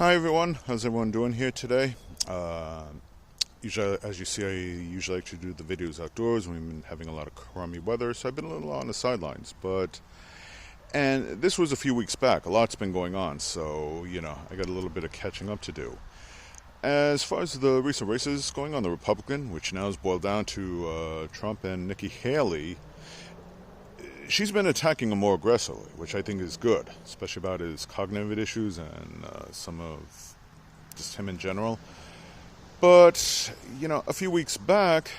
Hi everyone, how's everyone doing here today? Usually, as you see, I usually like to do the videos outdoors. We've been having a lot of crummy weather, so I've been a little on the sidelines. And this was a few weeks back. A lot's been going on, so I got a little bit of catching up to do. As far as the recent races going on, the Republican, which now is boiled down to Trump and Nikki Haley, she's been attacking him more aggressively, which I think is good, especially about his cognitive issues and some of just him in general. But, a few weeks back,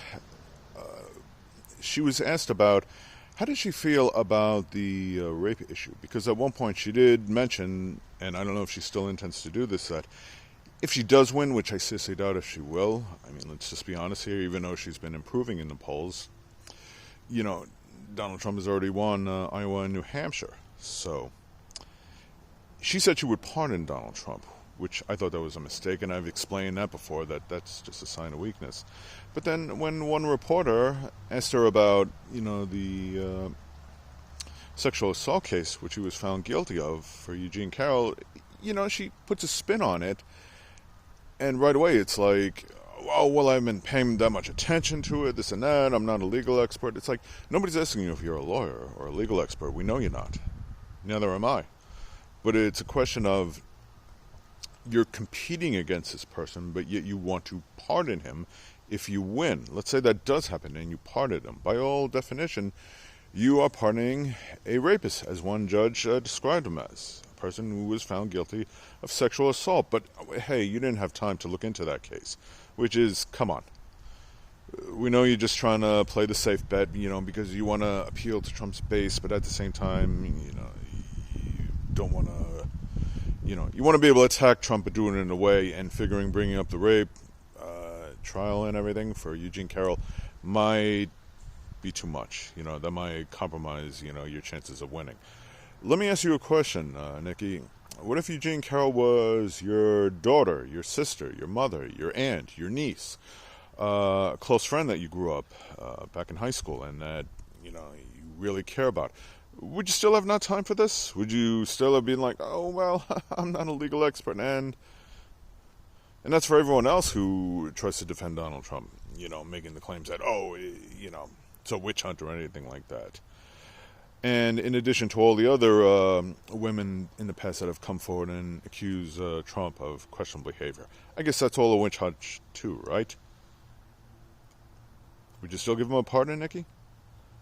she was asked about how did she feel about the rape issue? Because at one point she did mention, and I don't know if she still intends to do this, that if she does win, which I seriously doubt if she will, I mean, let's just be honest here, even though she's been improving in the polls, Donald Trump has already won Iowa and New Hampshire. So she said she would pardon Donald Trump, which I thought that was a mistake, and I've explained that before, that that's just a sign of weakness. But then when one reporter asked her about, the sexual assault case, which he was found guilty of for Eugene Carroll, she puts a spin on it, and right away it's like, oh, well, I haven't been paying that much attention to it, this and that, I'm not a legal expert. It's like, nobody's asking you if you're a lawyer or a legal expert. We know you're not. Neither am I. But it's a question of you're competing against this person, but yet you want to pardon him if you win. Let's say that does happen and you pardon him. By all definition, you are pardoning a rapist, as one judge described him as. A person who was found guilty of sexual assault. But, hey, you didn't have time to look into that case. Which is, come on. We know you're just trying to play the safe bet, because you want to appeal to Trump's base, but at the same time, you don't want to, you want to be able to attack Trump, but doing it in a way, and bringing up the rape trial and everything for Eugene Carroll might be too much. That might compromise, your chances of winning. Let me ask you a question, Nikki. What if Eugene Carroll was your daughter, your sister, your mother, your aunt, your niece, a close friend that you grew up back in high school and that, you really care about? Would you still have not time for this? Would you still have been like, oh, well, I'm not a legal expert, and that's for everyone else who tries to defend Donald Trump, making the claims that, it's a witch hunt or anything like that. And in addition to all the other women in the past that have come forward and accused Trump of questionable behavior, I guess that's all a witch hunt too, right? Would you still give him a pardon, Nikki?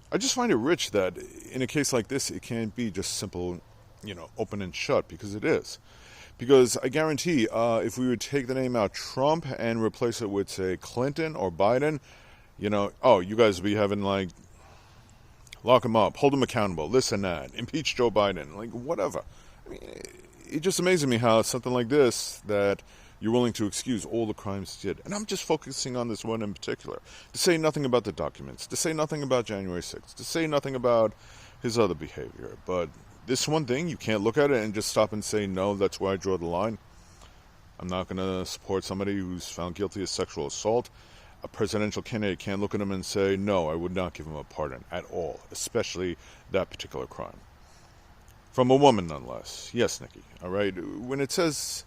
I just find it rich that in a case like this, it can't be just simple, open and shut, because it is. Because I guarantee if we would take the name out Trump and replace it with, say, Clinton or Biden, you guys would be having like, lock him up, hold him accountable, this and that, impeach Joe Biden, like whatever. I mean, it just amazes me how something like this, that you're willing to excuse all the crimes he did. And I'm just focusing on this one in particular. To say nothing about the documents, to say nothing about January 6th, to say nothing about his other behavior. But this one thing, you can't look at it and just stop and say, no, that's where I draw the line. I'm not going to support somebody who's found guilty of sexual assault. A presidential candidate can't look at him and say, no, I would not give him a pardon at all, especially that particular crime. From a woman, nonetheless. Yes, Nikki, all right? When it says,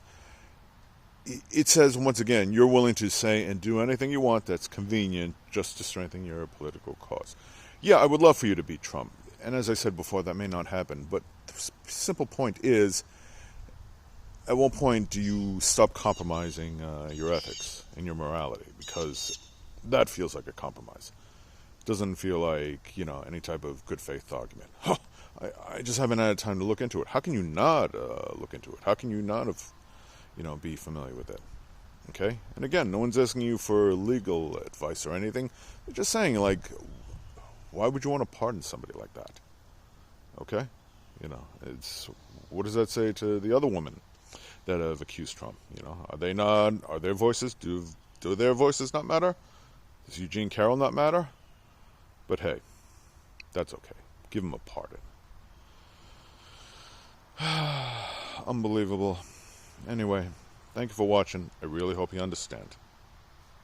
once again, you're willing to say and do anything you want that's convenient just to strengthen your political cause. Yeah, I would love for you to beat Trump. And as I said before, that may not happen. But the simple point is, at what point do you stop compromising your ethics and your morality? Because that feels like a compromise. It doesn't feel like, any type of good faith argument. Huh, I just haven't had time to look into it. How can you not look into it? How can you not have, be familiar with it? Okay? And again, no one's asking you for legal advice or anything. They're just saying, like, why would you want to pardon somebody like that? Okay? What does that say to the other women that have accused Trump? Are their voices, do their voices not matter? Does Eugene Carroll not matter? But hey, that's okay. Give him a pardon. Unbelievable. Anyway, thank you for watching. I really hope you understand.